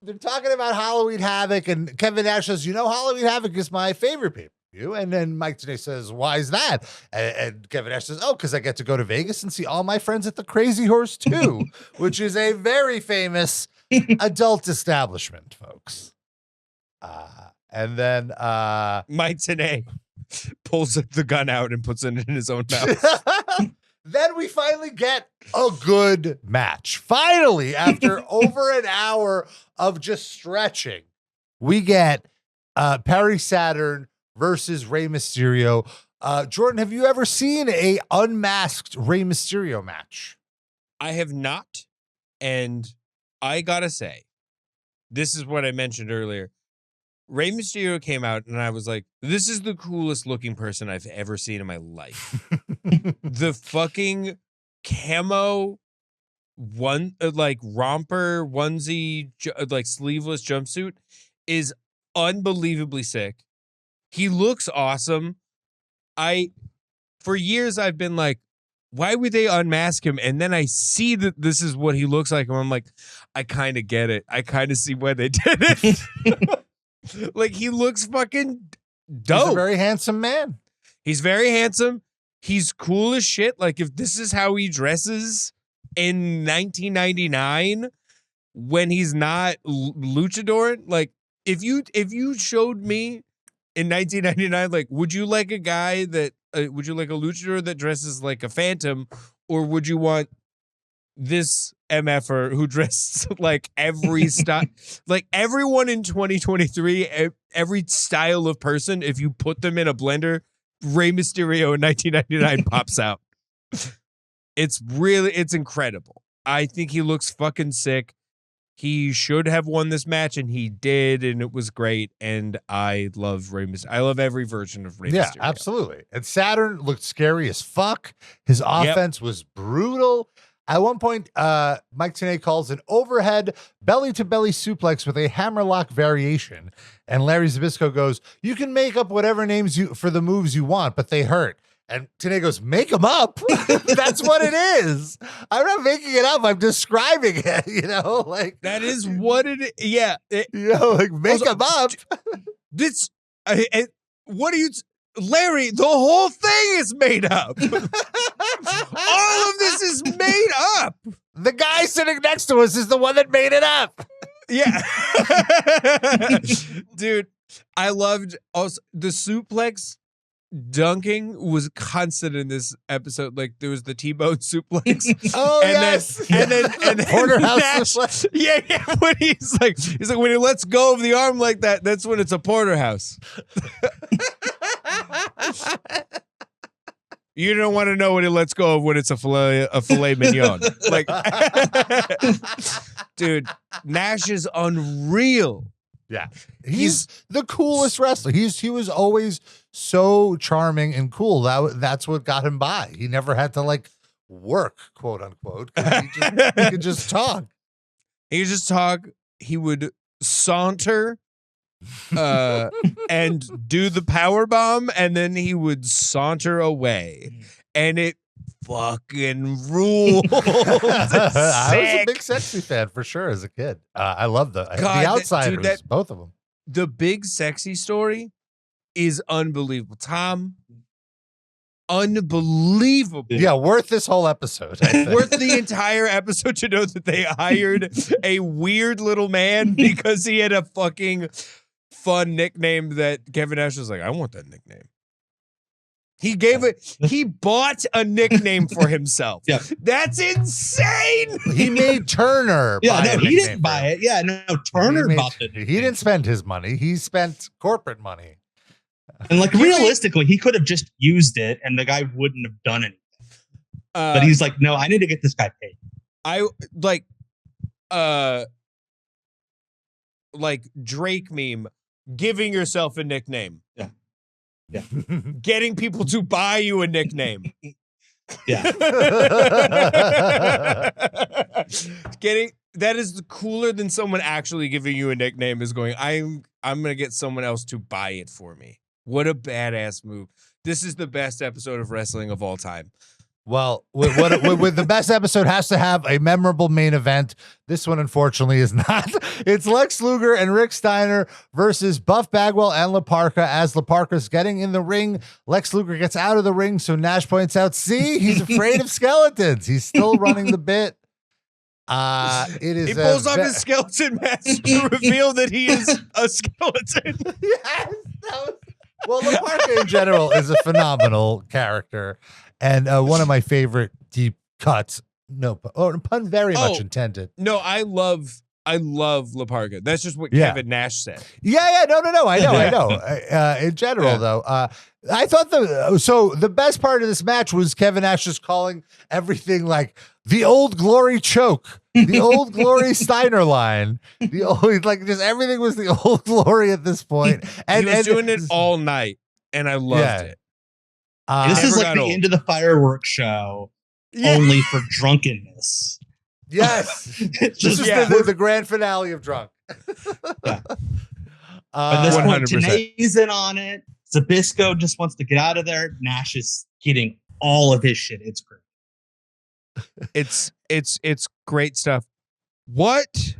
They're talking about Halloween Havoc, and Kevin Nash says, Halloween Havoc is my favorite pay-per-view. And then Mike Tenay says, "Why is that?" And Kevin Nash says, "Oh, because I get to go to Vegas and see all my friends at the Crazy Horse 2, which is a very famous adult establishment, folks." And then Mike Tenay pulls the gun out and puts it in his own mouth. then we finally get a good match. Finally, after over an hour of just stretching, we get Perry Saturn versus Rey Mysterio. Jordan, have you ever seen a unmasked Rey Mysterio match? I have not. And I gotta say, this is what I mentioned earlier. Rey Mysterio came out and I was like, this is the coolest looking person I've ever seen in my life. The fucking camo romper onesie, sleeveless jumpsuit is unbelievably sick. He looks awesome. For years I've been like, why would they unmask him? And then I see that this is what he looks like. And I'm like, I kind of get it. I kind of see why they did it. Like, he looks fucking dope. He's a very handsome man. He's very handsome. He's cool as shit. Like, if this is how he dresses in 1999 when he's not luchador, like, if you showed me in 1999, like, would you like a guy that would you like a luchador that dresses like a phantom, or would you want this MFer who dressed like every style, like everyone in 2023, every style of person, if you put them in a blender, Rey Mysterio in 1999 pops out. It's incredible. I think he looks fucking sick. He should have won this match, and he did, and it was great. And I love Rey Mysterio. I love every version of Rey Mysterio. Yeah, absolutely. And Saturn looked scary as fuck. His offense was brutal. At one point, Mike Tenay calls an overhead belly-to-belly suplex with a hammerlock variation. And Larry Zbyszko goes, you can make up whatever names for the moves you want, but they hurt. And Tenay goes, make them up. That's what it is. I'm not making it up. I'm describing it, like. That is what it is. Yeah. Like, make them up. What do you... Larry, the whole thing is made up. All of this is made up. The guy sitting next to us is the one that made it up. Yeah. Dude, I loved also the suplex dunking was constant in this episode. Like, there was the T-bone suplex. Oh, and yes. And then Porterhouse Nash, yeah. When he's like, when he lets go of the arm like that, that's when it's a porterhouse. You don't want to know what he lets go of when it's a filet mignon. Like, dude, Nash is unreal. Yeah, he's the coolest wrestler. He was always so charming and cool. That's what got him by. He never had to like work, quote unquote. He could just talk. He could just talk. He would saunter and do the power bomb, and then he would saunter away, and it fucking ruled. I was a big Sexy fan for sure as a kid. I love the Outsiders, both of them. The Big Sexy story is unbelievable. Tom, unbelievable. Yeah, worth this whole episode. Worth the entire episode to know that they hired a weird little man because he had a fucking fun nickname that Kevin Nash was like, I want that nickname. He bought a nickname for himself. Yeah. That's insane. He made Turner. Yeah, no, he didn't buy it. Yeah, no, Turner bought it. He didn't spend his money. He spent corporate money. And like realistically, he could have just used it and the guy wouldn't have done anything. But he's like, no, I need to get this guy paid. Like Drake meme, giving yourself a nickname. Yeah. Yeah. Getting people to buy you a nickname. Yeah. That is cooler than someone actually giving you a nickname is going, I'm gonna get someone else to buy it for me. What a badass move. This is the best episode of wrestling of all time. Well, with the best episode has to have a memorable main event. This one, unfortunately, is not. It's Lex Luger and Rick Steiner versus Buff Bagwell and La Parka. As La Parka's getting in the ring, Lex Luger gets out of the ring, so Nash points out, see, he's afraid of skeletons. He's still running the bit. It is. He pulls off his skeleton mask to reveal that he is a skeleton. Yes. Well, LaParca in general is a phenomenal character, and one of my favorite deep cuts. No pun very much intended. No, I love LaParca. That's just what Kevin Nash said. Yeah. No. I know. In general, though, I thought the best part of this match was Kevin Nash just calling everything like the Old Glory choke, the Old Glory Steiner line, the old just everything was the Old Glory at this point. And he was doing it all night, and I loved it. This is like the end of the fireworks show, only for drunkenness. Yes, this is the grand finale of drunk. But this point, Tenay's in on it. Zbyszko just wants to get out of there. Nash is getting all of his shit. It's great. It's great stuff. What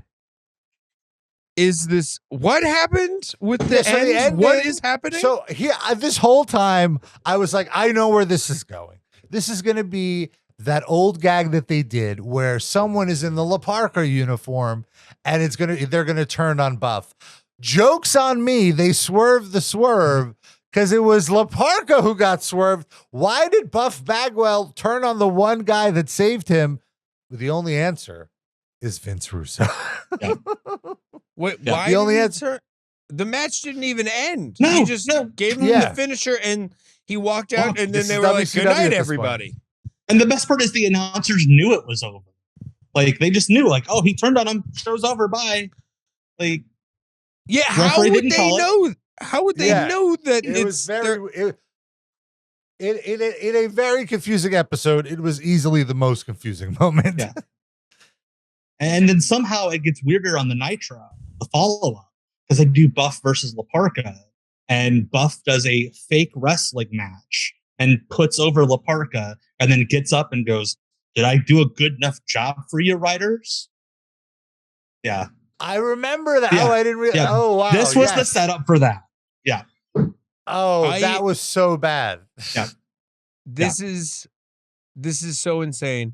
is this? What happened with the end? What is happening? So here, this whole time, I was like, I know where this is going. This is going to be that old gag that they did where someone is in the LaParca uniform and they're going to turn on Buff. Joke's on me. They swerved the swerve because it was LaParca who got swerved. Why did Buff Bagwell turn on the one guy that saved him? The only answer is Vince Russo. Wait, why? The only answer. The match didn't even end. No, he just gave him the finisher and he walked out, and then they were like, "Good night, everybody." And the best part is the announcers knew it was over. Like they just knew, like, oh, he turned on him, show's over, bye. Like, yeah, how would they know? How would they know that it was very in a very confusing episode? It was easily the most confusing moment. Yeah. And then somehow it gets weirder on the Nitro, the follow-up, because they do Buff versus LaParca, and Buff does a fake wrestling match and puts over LaParca, and then gets up and goes, "Did I do a good enough job for you, writers?" Yeah. I remember that. Yeah. Oh, I didn't realize. Yeah. Oh, wow. This was the setup for that. Yeah. Oh, that was so bad. Yeah. This is so insane.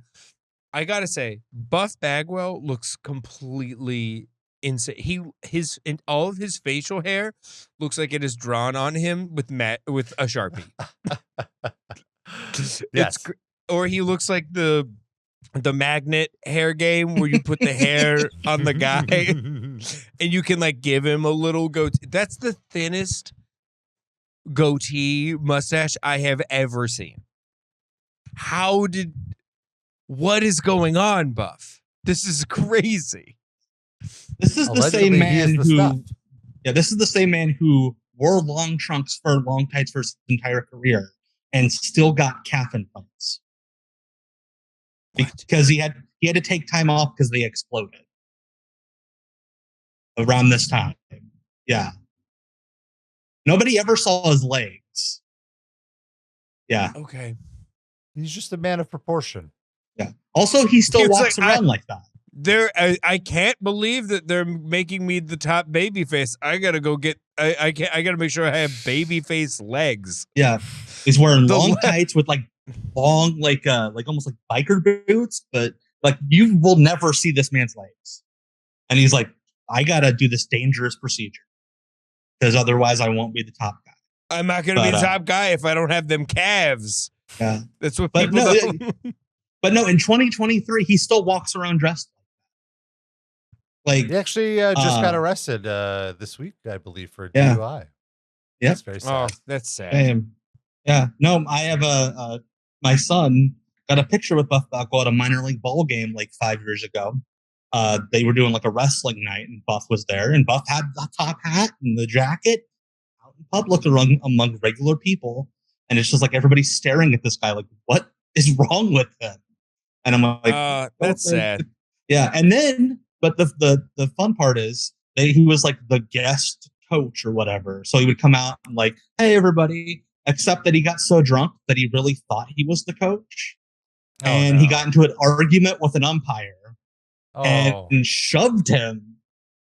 I gotta say, Buff Bagwell looks completely insane. All of his facial hair looks like it is drawn on him with a Sharpie. Yes. Or he looks like the magnet hair game where you put the hair on the guy and you can like give him a little goatee. That's the thinnest goatee mustache I have ever seen. What is going on, Buff? This is crazy. This is the same man who, this is the same man who wore long trunks for long tights for his entire career and still got calf implants. Because he had to take time off because they exploded around this time. Yeah. Nobody ever saw his legs. Yeah. Okay. He's just a man of proportion. Yeah. Also, he still walks around like that. I can't believe that they're making me the top baby face. I gotta go get. I gotta make sure I have baby face legs. Yeah. He's wearing long tights with like long, like almost like biker boots, but like you will never see this man's legs. And he's like, I gotta do this dangerous procedure because otherwise I won't be the top guy. I'm not gonna be the top guy if I don't have them calves. Yeah, that's what people know. But no, in 2023, he still walks around dressed like he actually just got arrested this week, I believe, for DUI. Yeah, that's very sad. Oh, that's sad. Yeah, no, I have my son got a picture with Buff Bagwell at a minor league ball game like 5 years ago. They were doing like a wrestling night, and Buff was there, and Buff had the top hat and the jacket out in public among regular people, and it's just like everybody's staring at this guy like, what is wrong with him? And I'm like, that's sad. Yeah, and then, but the fun part is he was like the guest coach or whatever, so he would come out and like, hey everybody. Except that he got so drunk that he really thought he was the coach. And he got into an argument with an umpire and shoved him.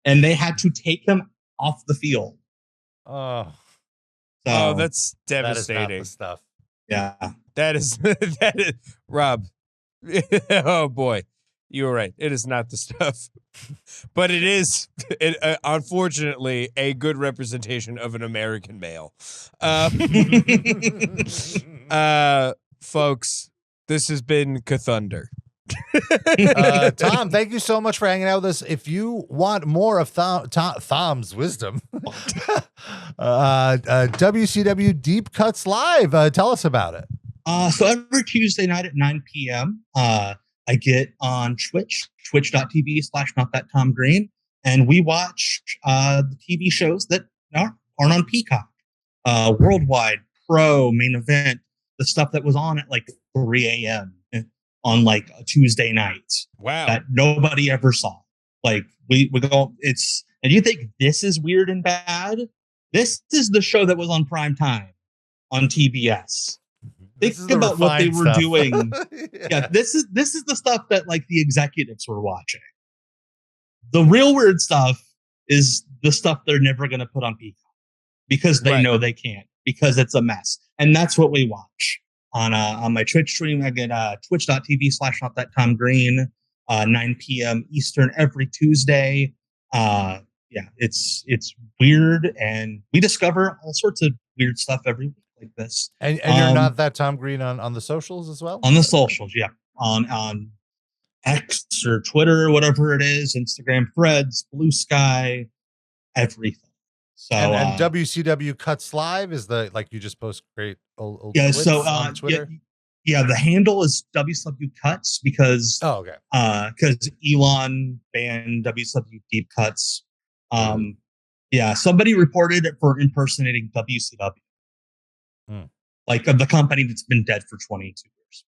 And they had to take him off the field. Oh, that's devastating. That is not the stuff. Yeah. That is Rob. Oh boy. You were right. It is not the stuff, but it is, unfortunately, a good representation of an American male. Folks, this has been KTHUNDER. Tom, thank you so much for hanging out with us. If you want more of Tom's wisdom, WCW Deep Cuts Live, tell us about it. So every Tuesday night at 9 p.m., I get on twitch.tv/NotThatTomGreen, and we watch the TV shows that aren't on Peacock. Worldwide, Pro, Main Event, the stuff that was on at like 3 a.m. on like a Tuesday night. Wow. That nobody ever saw. Like we go, and you think this is weird and bad? This is the show that was on prime time on TBS. Think about what they were doing. Yeah, this is the stuff that like the executives were watching. The real weird stuff is the stuff they're never going to put on Peacock because they know they can't, because it's a mess. And that's what we watch on my Twitch stream. I get twitch.tv/NotThatTomGreen, 9 p.m. Eastern every Tuesday. Yeah, it's weird, and we discover all sorts of weird stuff every week like this. And you're not that Tom Green on the socials as well? On the socials, yeah. On X or Twitter or whatever it is, Instagram, Threads, Blue Sky, everything. So and WCW Cuts Live is the, like, you just post great old clips on Twitter? Yeah, the handle is WCW Cuts because because Elon banned WCW Deep Cuts. Yeah, somebody reported it for impersonating WCW. Like the company that's been dead for 22 years.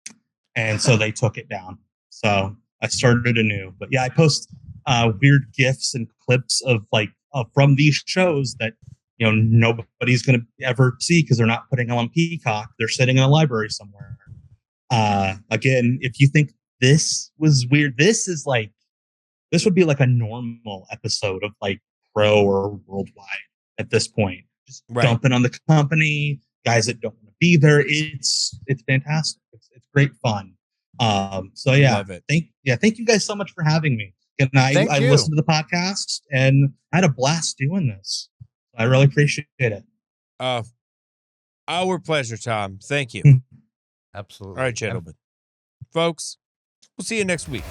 And so they took it down. So I started anew. But yeah, I post weird GIFs and clips of like from these shows that, you know, nobody's going to ever see because they're not putting them on Peacock. They're sitting in a library somewhere. Again, if you think this was weird, this would be like a normal episode of like Pro or Worldwide at this point. Just dumping on the company, guys that don't want to be there. It's fantastic. It's great fun. So yeah, love it. Thank you guys so much for having me. And I listened to the podcast and I had a blast doing this. I really appreciate it. Our pleasure, Tom. Thank you. Absolutely. All right, gentlemen. Folks, we'll see you next week.